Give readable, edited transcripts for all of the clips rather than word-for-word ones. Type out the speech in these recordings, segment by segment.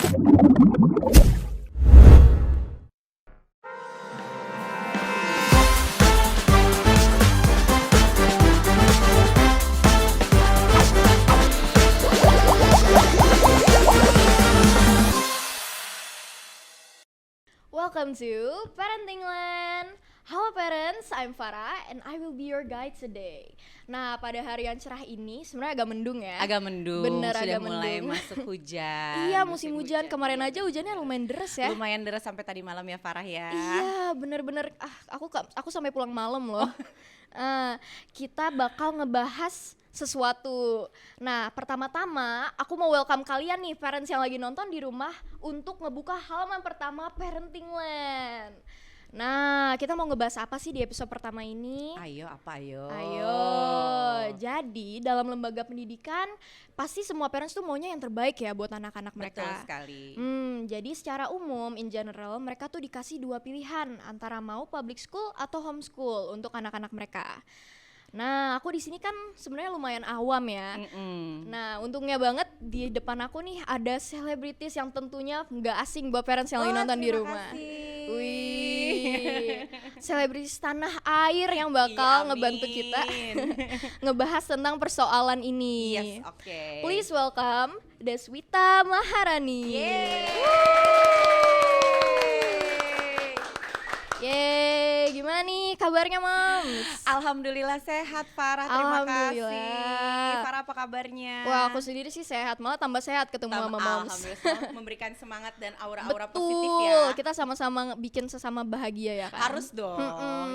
Welcome to Parenting Land. Halo parents, I'm Farah and I will be your guide today. Nah, pada hari yang cerah ini sebenarnya agak mendung ya. Agak mendung, Bener, sudah agak mulai mendung. masuk hujan. Iya, musim hujan. Kemarin aja hujannya lumayan deras ya. Lumayan deras sampai tadi malam ya Farah ya. Iya, bener-bener. Aku sampai pulang malam loh. Kita bakal ngebahas sesuatu. Nah, pertama-tama aku mau welcome kalian nih parents yang lagi nonton di rumah untuk ngebuka halaman pertama Parenting Land. Nah, kita mau ngebahas apa sih di episode pertama ini? Ayo, apa ayo? Ayo, jadi dalam lembaga pendidikan pasti semua parents tuh maunya yang terbaik ya buat anak-anak mereka. Betul sekali. Jadi secara umum, in general, mereka tuh dikasih dua pilihan antara mau public school atau homeschool untuk anak-anak mereka. Nah, aku di sini kan sebenarnya lumayan awam ya. Nah, untungnya banget di depan aku nih ada selebritis yang tentunya nggak asing buat parents yang lagi nonton di rumah. Wih, selebritis tanah air yang bakal ngebantu kita ngebahas tentang persoalan ini. Yes, oke. Please welcome Deswita Maharani. Yeay, gimana nih kabarnya Moms? Alhamdulillah sehat Farah, terima Alhamdulillah. kasih. Farah apa kabarnya? Wah, aku sendiri sih sehat, malah tambah sehat ketemu sama Moms. Alhamdulillah, memberikan semangat dan aura-aura Betul, positif ya. kita sama-sama bikin sesama bahagia ya kan. Harus dong,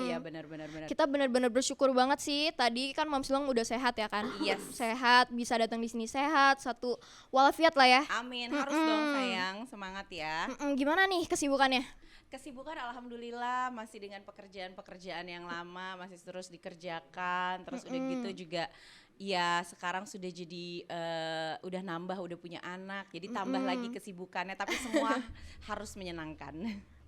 iya benar-benar. Kita benar-benar bersyukur banget sih. Tadi kan Moms bilang udah sehat ya kan. Yes. Sehat, bisa datang di sini sehat, satu walafiat lah ya. Amin, harus dong sayang, semangat ya. Gimana nih kesibukannya? Kesibukan alhamdulillah masih dengan pekerjaan-pekerjaan yang lama masih terus dikerjakan, terus udah gitu juga ya sekarang sudah jadi udah nambah, udah punya anak, jadi tambah lagi kesibukannya, tapi semua harus menyenangkan.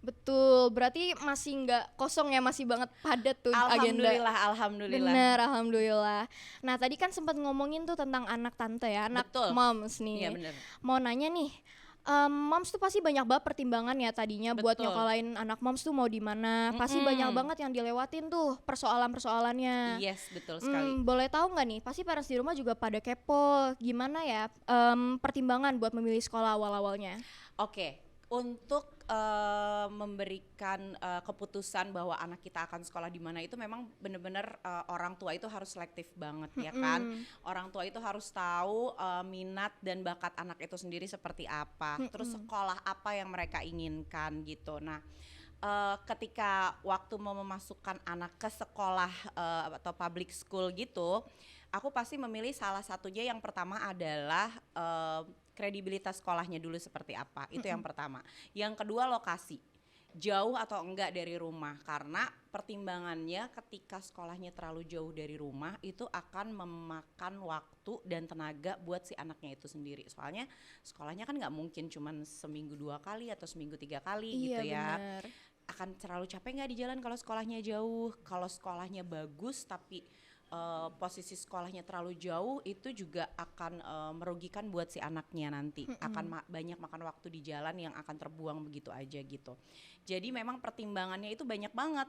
Betul, berarti masih nggak kosong ya, masih banget padat tuh agenda. Alhamdulillah. Bener, alhamdulillah. Nah tadi kan sempat ngomongin tuh tentang anak tante ya, anak Betul. Moms nih. Iya bener. Mau nanya nih, Moms tuh pasti banyak banget pertimbangan ya tadinya buat Betul. nyokolain anak Moms tuh mau di mana. Pasti banyak banget yang dilewatin tuh persoalan-persoalannya. Yes, betul sekali. Boleh tahu nggak nih? Pasti parents di rumah juga pada kepo. Gimana ya pertimbangan buat memilih sekolah awal-awalnya? Oke, untuk memberikan keputusan bahwa anak kita akan sekolah di mana itu memang benar-benar orang tua itu harus selektif banget ya kan. Orang tua itu harus tahu minat dan bakat anak itu sendiri seperti apa, terus sekolah apa yang mereka inginkan gitu. Nah, ketika waktu mau memasukkan anak ke sekolah atau public school gitu, aku pasti memilih salah satunya. Yang pertama adalah kredibilitas sekolahnya dulu seperti apa, itu yang pertama. Yang kedua lokasi, jauh atau enggak dari rumah, karena pertimbangannya ketika sekolahnya terlalu jauh dari rumah itu akan memakan waktu dan tenaga buat si anaknya itu sendiri. Soalnya sekolahnya kan nggak mungkin cuman seminggu 2 kali atau seminggu 3 kali gitu ya. Bener. Akan terlalu capek nggak di jalan kalau sekolahnya jauh. Kalau sekolahnya bagus tapi posisi sekolahnya terlalu jauh, itu juga akan merugikan buat si anaknya nanti. Akan banyak makan waktu di jalan yang akan terbuang begitu aja gitu. Jadi memang pertimbangannya itu banyak banget.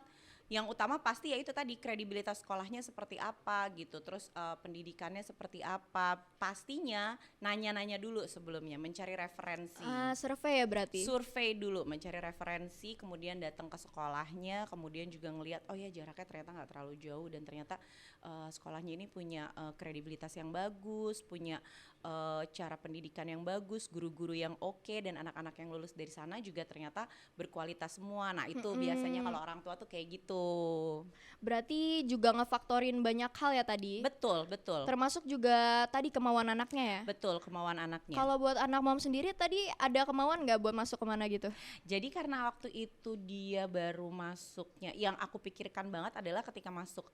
Yang utama pasti ya itu tadi, kredibilitas sekolahnya seperti apa gitu, terus pendidikannya seperti apa. Pastinya nanya-nanya dulu sebelumnya, mencari referensi. Survei ya berarti? Survei dulu, mencari referensi, kemudian datang ke sekolahnya, kemudian juga ngelihat oh ya jaraknya ternyata nggak terlalu jauh, dan ternyata sekolahnya ini punya kredibilitas yang bagus, punya cara pendidikan yang bagus, guru-guru yang oke, dan anak-anak yang lulus dari sana juga ternyata berkualitas semua. Nah itu biasanya kalau orang tua tuh kayak gitu. Berarti juga ngefaktorin banyak hal ya tadi? Betul. Termasuk juga tadi kemauan anaknya ya? Betul, kemauan anaknya. Kalau buat anak Mom sendiri tadi ada kemauan nggak buat masuk kemana gitu? Jadi karena waktu itu dia baru masuknya, yang aku pikirkan banget adalah ketika masuk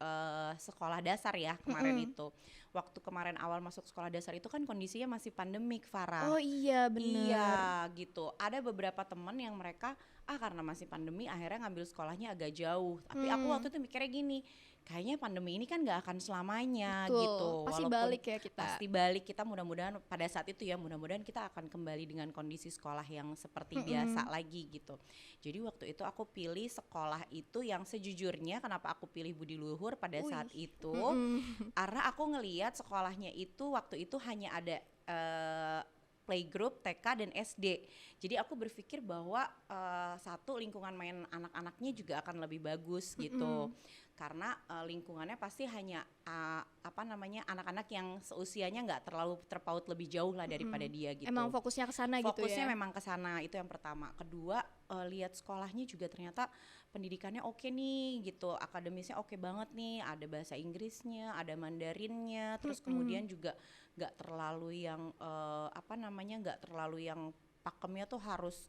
sekolah dasar ya kemarin itu. Waktu kemarin awal masuk sekolah dasar itu kan kondisinya masih pandemik, Farah. Oh iya benar. Iya gitu. Ada beberapa teman yang mereka karena masih pandemi akhirnya ngambil sekolahnya agak jauh. Tapi aku waktu itu mikirnya gini, kayaknya pandemi ini kan nggak akan selamanya Betul, gitu. pasti Walaupun balik ya kita. pasti balik, kita mudah-mudahan pada saat itu ya, mudah-mudahan kita akan kembali dengan kondisi sekolah yang seperti biasa lagi gitu. Jadi waktu itu aku pilih sekolah itu yang sejujurnya kenapa aku pilih Budi Luhur pada saat itu, karena aku ngelihat sekolahnya itu waktu itu hanya ada playgroup, TK dan SD. Jadi aku berpikir bahwa satu, lingkungan main anak-anaknya juga akan lebih bagus gitu. Karena lingkungannya pasti hanya anak-anak yang seusianya nggak terlalu terpaut lebih jauh lah daripada dia gitu. Emang fokusnya ke sana gitu ya. Fokusnya memang ke sana, itu yang pertama. Kedua, lihat sekolahnya juga ternyata pendidikannya oke nih gitu. Akademisnya oke banget nih, ada bahasa Inggrisnya, ada Mandarinnya, terus kemudian juga nggak terlalu yang nggak terlalu yang pakemnya tuh harus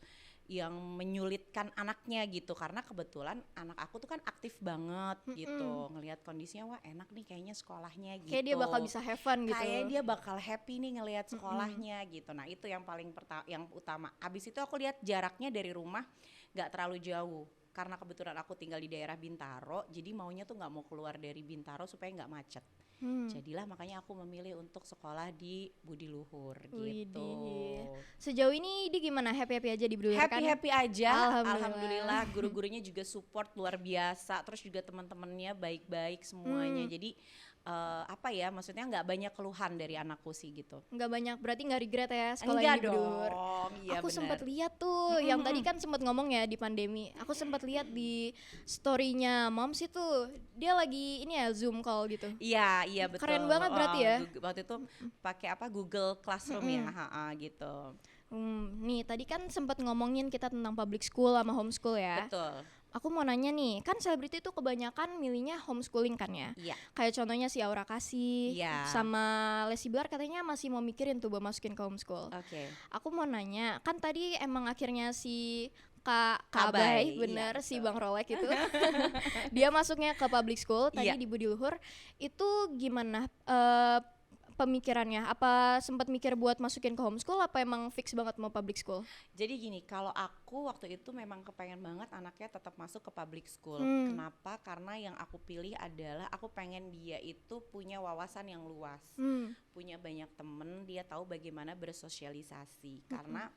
yang menyulitkan anaknya gitu, karena kebetulan anak aku tuh kan aktif banget gitu, ngelihat kondisinya wah enak nih kayaknya sekolahnya gitu, Kayak dia bakal bisa have fun gitu. kayak dia bakal happy nih ngelihat sekolahnya gitu. Nah itu yang paling yang utama. Abis itu aku lihat jaraknya dari rumah nggak terlalu jauh, karena kebetulan aku tinggal di daerah Bintaro, jadi maunya tuh nggak mau keluar dari Bintaro supaya nggak macet. Jadilah makanya aku memilih untuk sekolah di Budi Luhur gitu. Widih. Sejauh ini dia gimana? Happy-happy aja di Budi Luhur kan? Happy aja, Alhamdulillah. alhamdulillah. Guru-gurunya juga support luar biasa, terus juga teman-temannya baik-baik semuanya. Jadi maksudnya nggak banyak keluhan dari anakku sih gitu. Nggak banyak, berarti nggak regret ya sekolah Enggak di Budi Luhur. dong, iya Aku benar. sempat lihat tuh, yang tadi kan sempat ngomong ya di pandemi. Aku sempat lihat di story-nya Moms itu, dia lagi ini ya Zoom call gitu. Iya betul. Keren banget berarti ya. Waktu itu pakai Google Classroom ya, gitu. Nih tadi kan sempat ngomongin kita tentang public school sama homeschool ya. Betul. Aku mau nanya nih, kan selebriti itu kebanyakan milihnya homeschooling kan ya? Iya. Kayak contohnya si Aura Kasih, Iya. sama Lesti Bilar katanya masih mau mikirin tuh buat masukin ke homeschool. Oke. Aku mau nanya, kan tadi emang akhirnya si Kak Kabai, Kabai, bener iya, si betul. Bang Rolek itu, dia masuknya ke public school tadi Iya. di Budi Luhur. Itu gimana pemikirannya? Apa sempat mikir buat masukin ke homeschool? Apa emang fix banget mau public school? Jadi gini, kalau aku waktu itu memang kepengen banget anaknya tetap masuk ke public school. Kenapa? Karena yang aku pilih adalah aku pengen dia itu punya wawasan yang luas, punya banyak temen, dia tahu bagaimana bersosialisasi. Karena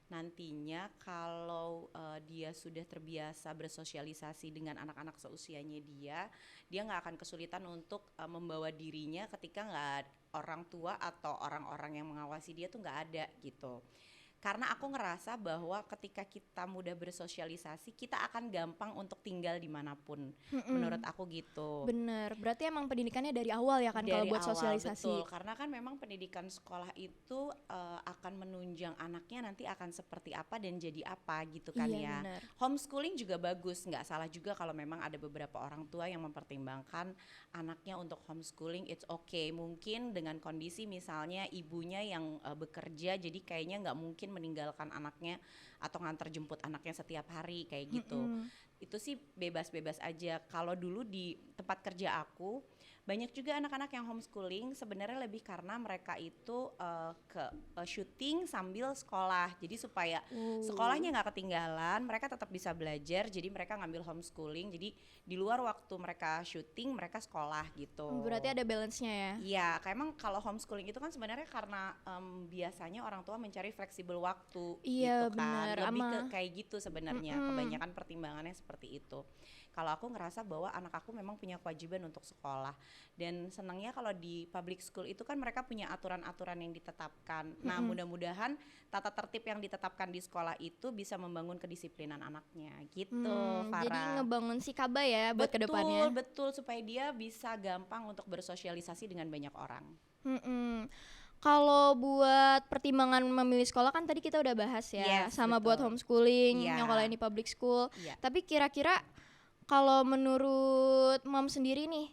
nantinya kalau dia sudah terbiasa bersosialisasi dengan anak-anak seusianya dia nggak akan kesulitan untuk membawa dirinya ketika nggak orang tua atau orang-orang yang mengawasi dia tuh nggak ada gitu. Karena aku ngerasa bahwa ketika kita mudah bersosialisasi, kita akan gampang untuk tinggal dimanapun. Menurut aku gitu. Bener, berarti emang pendidikannya dari awal ya kan kalau Dari buat awal, sosialisasi. betul. Karena kan memang pendidikan sekolah itu akan menunjang anaknya nanti akan seperti apa dan jadi apa gitu kan Iya, ya. bener. Homeschooling juga bagus, nggak salah juga kalau memang ada beberapa orang tua yang mempertimbangkan anaknya untuk homeschooling, it's okay. Mungkin dengan kondisi misalnya ibunya yang bekerja, jadi kayaknya nggak mungkin meninggalkan anaknya atau nganter jemput anaknya setiap hari kayak gitu. Itu sih bebas-bebas aja. Kalau dulu di tempat kerja aku banyak juga anak-anak yang homeschooling sebenarnya lebih karena mereka itu syuting sambil sekolah, jadi supaya sekolahnya nggak ketinggalan, mereka tetap bisa belajar, jadi mereka ngambil homeschooling, jadi di luar waktu mereka syuting mereka sekolah gitu. Berarti ada balance-nya ya. Iya, kayak emang kalau homeschooling itu kan sebenarnya karena biasanya orang tua mencari fleksibel waktu Iya, gitu kan, bener. lebih ke Ama- kayak gitu sebenarnya, kebanyakan pertimbangannya seperti itu. Kalau aku ngerasa bahwa anak aku memang punya kewajiban untuk sekolah, dan senangnya kalau di public school itu kan mereka punya aturan-aturan yang ditetapkan. Nah, mudah-mudahan tata tertib yang ditetapkan di sekolah itu bisa membangun kedisiplinan anaknya gitu, Farah. Jadi ngebangun si Kaba ya buat kedepannya. Betul, supaya dia bisa gampang untuk bersosialisasi dengan banyak orang. Kalau buat pertimbangan memilih sekolah kan tadi kita udah bahas ya, Yes, sama betul. buat homeschooling, Iya. yang kalau ini public school. Iya. Tapi kira-kira kalau menurut Mom sendiri nih,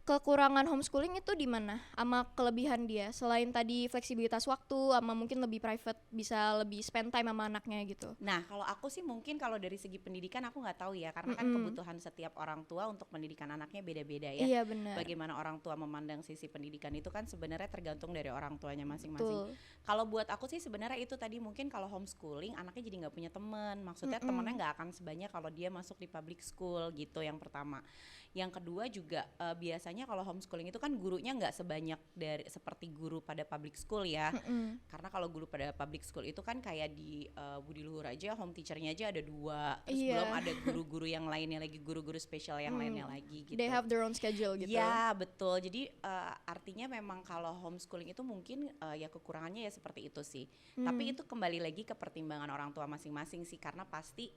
kekurangan homeschooling itu di mana? Sama kelebihan dia selain tadi fleksibilitas waktu, sama mungkin lebih private, bisa lebih spend time sama anaknya gitu. Nah, kalau aku sih mungkin kalau dari segi pendidikan aku nggak tahu ya, karena kan kebutuhan setiap orang tua untuk pendidikan anaknya beda-beda ya. Iya benar. Bagaimana orang tua memandang sisi pendidikan itu kan sebenarnya tergantung dari orang tuanya masing-masing. Betul. Kalau buat aku sih sebenarnya itu tadi mungkin kalau homeschooling anaknya jadi nggak punya teman, maksudnya temennya nggak akan sebanyak kalau dia masuk di public school gitu, yang pertama. Yang kedua juga biasanya kalau homeschooling itu kan gurunya nggak sebanyak dari seperti guru pada public school ya. Karena kalau guru pada public school itu kan kayak di Budi Luhur aja home teachernya aja ada 2, terus belum ada guru-guru yang lainnya lagi, guru-guru spesial yang lainnya lagi gitu. They have their own schedule gitu. Ya betul, jadi artinya memang kalau homeschooling itu mungkin ya kekurangannya ya seperti itu sih. Tapi itu kembali lagi ke pertimbangan orang tua masing-masing sih, karena pasti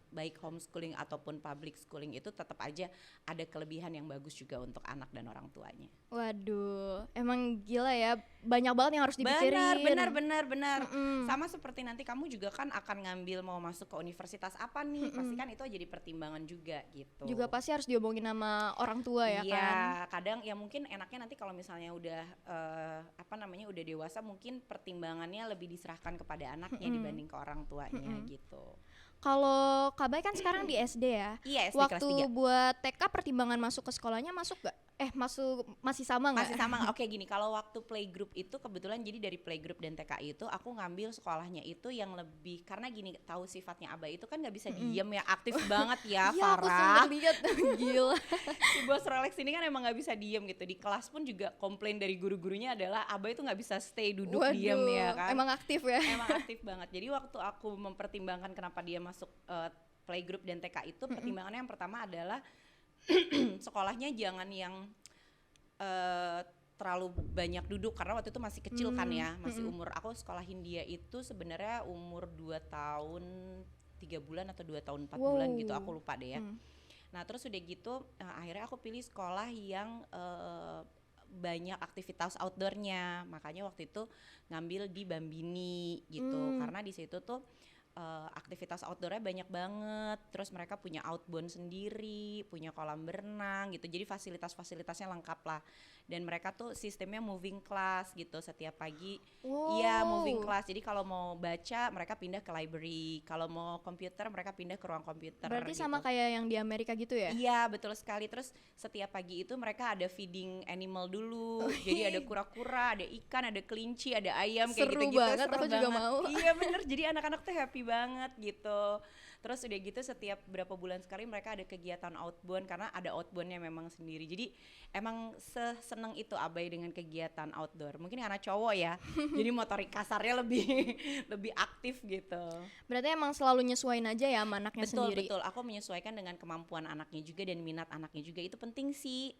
baik homeschooling ataupun public schooling itu tetap aja ada kelebihan yang bagus juga untuk anak dan orang tuanya. Waduh, emang gila ya, banyak banget yang harus dipikirin. Benar. Sama seperti nanti kamu juga kan akan ngambil mau masuk ke universitas apa nih, pasti kan itu jadi pertimbangan juga gitu. Juga pasti harus diomongin sama orang tua ya kan. Iya, kadang ya mungkin enaknya nanti kalau misalnya udah udah dewasa, mungkin pertimbangannya lebih diserahkan kepada anaknya dibanding ke orang tuanya gitu. Kalau Kak Bay kan sekarang di SD ya. Iya, SD Waktu kelas 3. buat TK pertimbangan masuk ke sekolahnya masuk gak? Masih sama nggak? Masih sama. Oke, gini, kalau waktu playgroup itu kebetulan jadi dari playgroup dan TK itu aku ngambil sekolahnya itu yang lebih, karena gini, tahu sifatnya Abah itu kan nggak bisa diem ya, aktif banget ya, Iya, aku Farah. sempet lihat. Gila. Si bos Rolex ini kan emang nggak bisa diem gitu. Di kelas pun juga komplain dari guru-gurunya adalah Abah itu nggak bisa stay duduk diem ya kan. Emang aktif ya. Emang aktif banget. Jadi waktu aku mempertimbangkan kenapa dia masuk playgroup dan TK itu, pertimbangannya yang pertama adalah sekolahnya jangan yang terlalu banyak duduk, karena waktu itu masih kecil kan ya, masih umur, aku sekolahin dia itu sebenarnya umur 2 tahun 3 bulan atau 2 tahun 4 bulan gitu, aku lupa deh ya. Nah terus udah gitu akhirnya aku pilih sekolah yang banyak aktivitas outdoornya, makanya waktu itu ngambil di Bambini gitu, karena di situ tuh aktivitas outdoornya banyak banget, terus mereka punya outbound sendiri, punya kolam berenang gitu, jadi fasilitas-fasilitasnya lengkap lah. Dan mereka tuh sistemnya moving class gitu, setiap pagi iya moving class, jadi kalau mau baca mereka pindah ke library, kalau mau komputer mereka pindah ke ruang komputer. Berarti gitu. sama kayak yang di Amerika gitu ya? Iya betul sekali, terus setiap pagi itu mereka ada feeding animal dulu, jadi ada kura-kura, ada ikan, ada kelinci, ada ayam, kayak gitu-gitu. Seru banget, aku juga mau. Iya bener, jadi anak-anak tuh happy banget gitu. Terus udah gitu setiap berapa bulan sekali mereka ada kegiatan outbound, karena ada outboundnya memang sendiri. Jadi emang seneng itu Abai dengan kegiatan outdoor. Mungkin karena cowok ya, jadi motorik kasarnya lebih aktif gitu. Berarti emang selalu nyesuaiin aja ya sama anaknya sendiri. Betul, aku menyesuaikan dengan kemampuan anaknya juga dan minat anaknya juga, itu penting sih.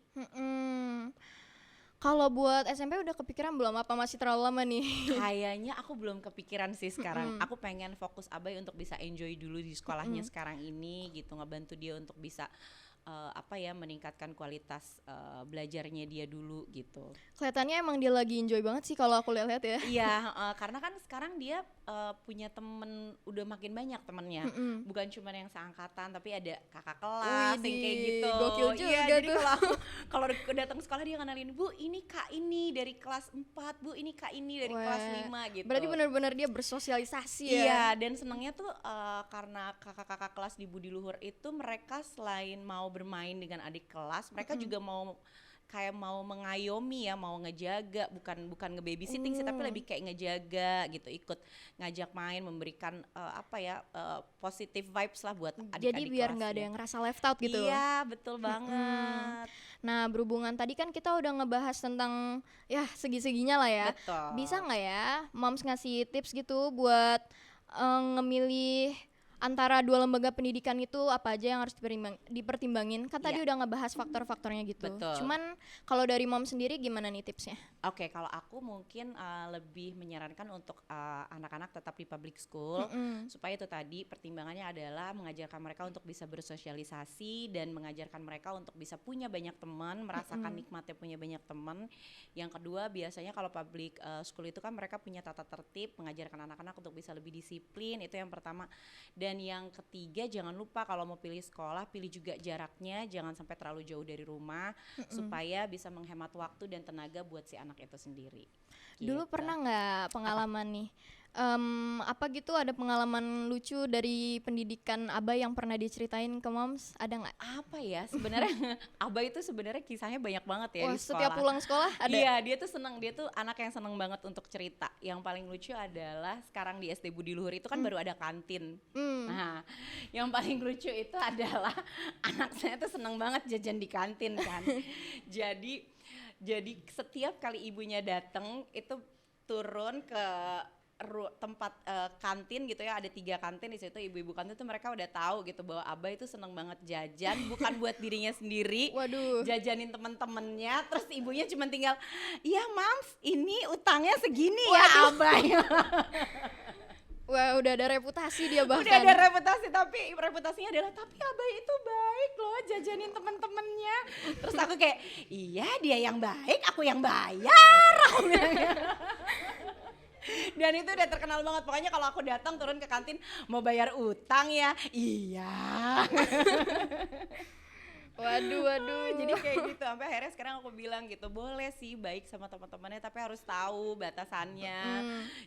Kalau buat SMP udah kepikiran belum, apa masih terlalu lama nih? Kayaknya aku belum kepikiran sih sekarang. Aku pengen fokus Abai untuk bisa enjoy dulu di sekolahnya sekarang ini gitu, ngebantu dia untuk bisa meningkatkan kualitas belajarnya dia dulu gitu. Kelihatannya emang dia lagi enjoy banget sih kalau aku lihat ya. Iya, karena kan sekarang dia punya temen, udah makin banyak temennya, bukan cuma yang seangkatan, tapi ada kakak kelas yang kayak gitu. Gokil juga iya, tuh. jadi kalau datang sekolah dia kenalin, Bu ini kak ini dari kelas 4, Bu ini kak ini dari kelas 5 gitu. Berarti benar-benar dia bersosialisasi ya. Iya, dan senangnya tuh karena kakak-kakak kelas di Budi Luhur itu mereka selain mau bermain dengan adik kelas, mereka juga mau mengayomi ya, mau ngejaga, bukan ngebabysitting sih, tapi lebih kayak ngejaga gitu, ikut ngajak main, memberikan positive vibes lah buat adik-adik. Jadi biar nggak ada yang ngerasa left out gitu. Iya betul banget. Nah berhubungan tadi kan kita udah ngebahas tentang ya segi-seginya lah ya. Betul. Bisa nggak ya moms ngasih tips gitu buat ngemilih antara dua lembaga pendidikan itu apa aja yang harus dipertimbangin? Kan tadi udah ngebahas faktor-faktornya gitu. Betul. Cuman kalau dari mom sendiri gimana nih tipsnya? Oke, kalau aku mungkin lebih menyarankan untuk anak-anak tetap di public school, supaya itu tadi pertimbangannya adalah mengajarkan mereka untuk bisa bersosialisasi dan mengajarkan mereka untuk bisa punya banyak teman, merasakan nikmatnya punya banyak teman. Yang kedua, biasanya kalau public school itu kan mereka punya tata tertib, mengajarkan anak-anak untuk bisa lebih disiplin, itu yang pertama. Dan yang ketiga, jangan lupa kalau mau pilih sekolah, pilih juga jaraknya, jangan sampai terlalu jauh dari rumah, supaya bisa menghemat waktu dan tenaga buat si anak itu sendiri. Dulu Gitu. pernah nggak pengalaman nih? Apa gitu ada pengalaman lucu dari pendidikan Aba yang pernah diceritain ke Moms? Ada nggak? Apa ya sebenarnya? Aba itu sebenarnya kisahnya banyak banget ya Wah, di setiap sekolah. pulang sekolah ada. Iya, dia tuh anak yang seneng banget untuk cerita. Yang paling lucu adalah sekarang di SD Budi Luhur itu kan baru ada kantin. Nah, yang paling lucu itu adalah anak saya tuh seneng banget jajan di kantin kan. Jadi setiap kali ibunya datang itu turun ke tempat kantin gitu ya, ada 3 kantin di situ, ibu-ibu kantin tuh mereka udah tahu gitu bahwa Aba itu seneng banget jajan, bukan buat dirinya sendiri, Waduh. jajanin temen-temennya, terus ibunya cuma tinggal, iya Mams, ini utangnya segini ya Aba. Wah, udah ada reputasi dia bahkan. Udah ada reputasi, tapi reputasinya adalah tapi Abah itu baik loh jajanin temen-temennya. Terus aku kayak iya dia yang baik, aku yang bayar. Aku bilangnya. Dan itu udah terkenal banget, pokoknya kalau aku datang turun ke kantin mau bayar utang ya, iya. Waduh. Jadi kayak gitu, sampai akhirnya sekarang aku bilang gitu, boleh sih baik sama teman-temannya tapi harus tahu batasannya.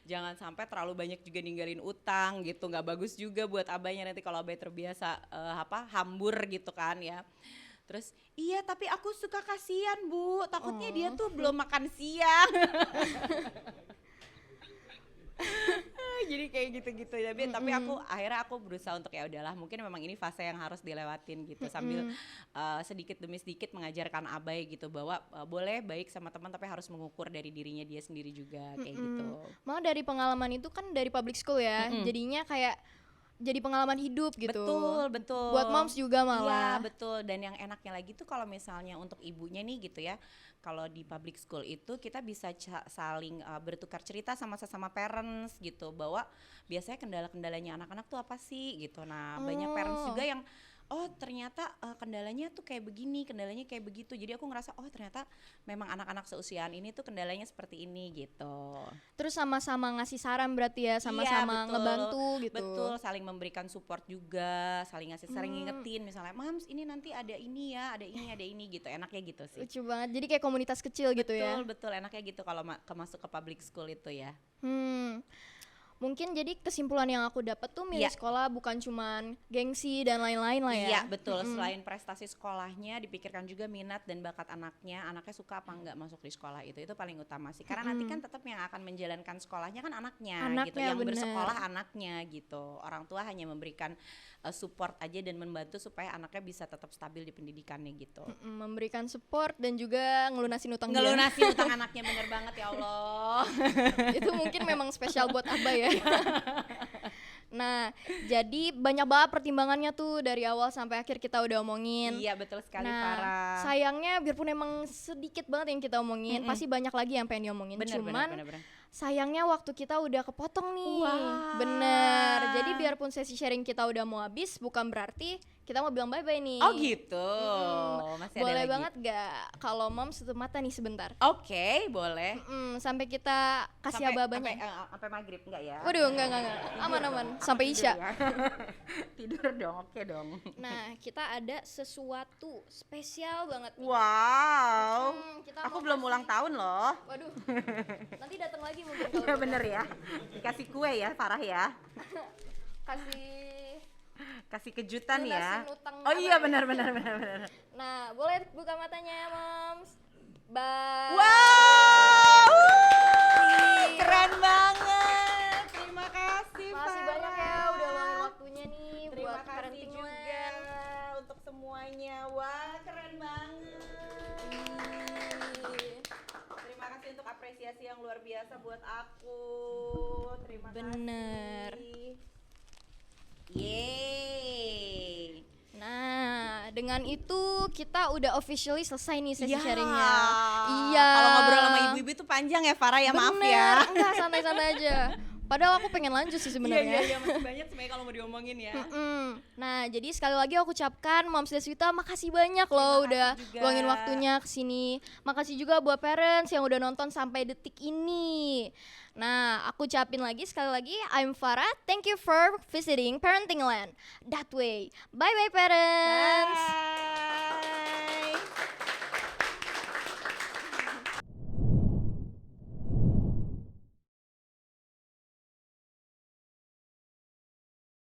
Jangan sampai terlalu banyak juga ninggalin utang gitu, nggak bagus juga buat abahnya nanti kalau abah terbiasa hambur gitu kan ya. Terus iya tapi aku suka kasihan Bu, takutnya dia tuh belum makan siang. Jadi kayak gitu-gitu tapi akhirnya aku berusaha untuk ya udahlah, mungkin memang ini fase yang harus dilewatin gitu, sambil sedikit demi sedikit mengajarkan Abai gitu bahwa boleh baik sama teman tapi harus mengukur dari dirinya dia sendiri juga kayak gitu. Mau dari pengalaman itu kan dari public school ya, jadinya kayak jadi pengalaman hidup gitu. Betul. Buat moms juga malah. Iya betul, dan yang enaknya lagi tuh kalau misalnya untuk ibunya nih gitu ya, kalau di public school itu kita bisa saling bertukar cerita sama sesama parents gitu, bahwa biasanya kendala-kendalanya anak-anak tuh apa sih gitu. Nah banyak parents juga yang oh ternyata kendalanya tuh kayak begini, kendalanya kayak begitu. Jadi aku ngerasa oh ternyata memang anak-anak seusiaan ini tuh kendalanya seperti ini gitu. Terus sama-sama ngasih saran berarti ya, sama-sama ngebantu gitu. Betul, saling memberikan support juga, saling ngingetin misalnya, Mams ini nanti ada ini ya, ada ini gitu. Enaknya gitu sih. Lucu banget, jadi kayak komunitas kecil gitu ya. Betul, enaknya gitu kalau masuk ke public school itu ya. Mungkin jadi kesimpulan yang aku dapat tuh milih sekolah bukan cuman gengsi dan lain-lain lah ya. Iya betul, selain prestasi sekolahnya dipikirkan juga minat dan bakat anaknya suka apa enggak masuk di sekolah itu paling utama sih. Karena nanti kan tetap yang akan menjalankan sekolahnya kan anaknya gitu, yang bersekolah anaknya gitu. Orang tua hanya memberikan support aja dan membantu supaya anaknya bisa tetap stabil di pendidikannya gitu. Memberikan support dan juga ngelunasin utang utang anaknya, bener banget ya Allah. Itu mungkin memang spesial buat Abah ya. Nah, jadi banyak banget pertimbangannya tuh dari awal sampai akhir kita udah omongin. Iya betul sekali Farah. Sayangnya biarpun emang sedikit banget yang kita omongin, pasti banyak lagi yang pengen diomongin. Cuman sayangnya waktu kita udah kepotong nih. Bener. Jadi biarpun sesi sharing kita udah mau habis, bukan berarti kita mau bilang bye-bye nih. Oh gitu. Masih boleh ada lagi. banget gak kalau Mom tutup mata nih sebentar? Oke, boleh. Sampai kita kasih aba-abanya. Sampai maghrib enggak ya? Waduh, enggak. Aman. Sampai Isya. Tidur dong, oke dong. Nah, kita ada sesuatu spesial banget nih. Wow. Aku belum ulang tahun loh. Waduh. Nanti datang lagi mungkin kalau bener ya. Dikasih kue ya, Farah ya. Kasih kejutan ya. Oh iya benar. Nah, boleh buka matanya, Moms. Bye. Wow. Keren banget. Terima kasih Farah. Makasih banyak ya udah luangin waktunya nih Terima buat kasih juga untuk semuanya. Wah, keren banget. Terima kasih untuk apresiasi yang luar biasa buat aku. Terima kasih. Bener. Yeay. Nah, dengan itu kita udah officially selesai nih sesi Ya. sharingnya. Iya. Kalau ngobrol sama ibu-ibu itu panjang ya Farah ya, maaf ya. Enggak, santai-santai aja. Padahal aku pengen lanjut sih sebenarnya. Iya, masih banyak sebenarnya kalau mau diomongin ya. Nah, jadi sekali lagi aku ucapkan Moms Deswita makasih banyak loh udah juga. luangin waktunya kesini. Makasih juga buat parents yang udah nonton sampai detik ini. Nah, aku ucapin lagi sekali lagi, I'm Farah. Thank you for visiting Parenting Land. That way. Bye bye parents. Bye.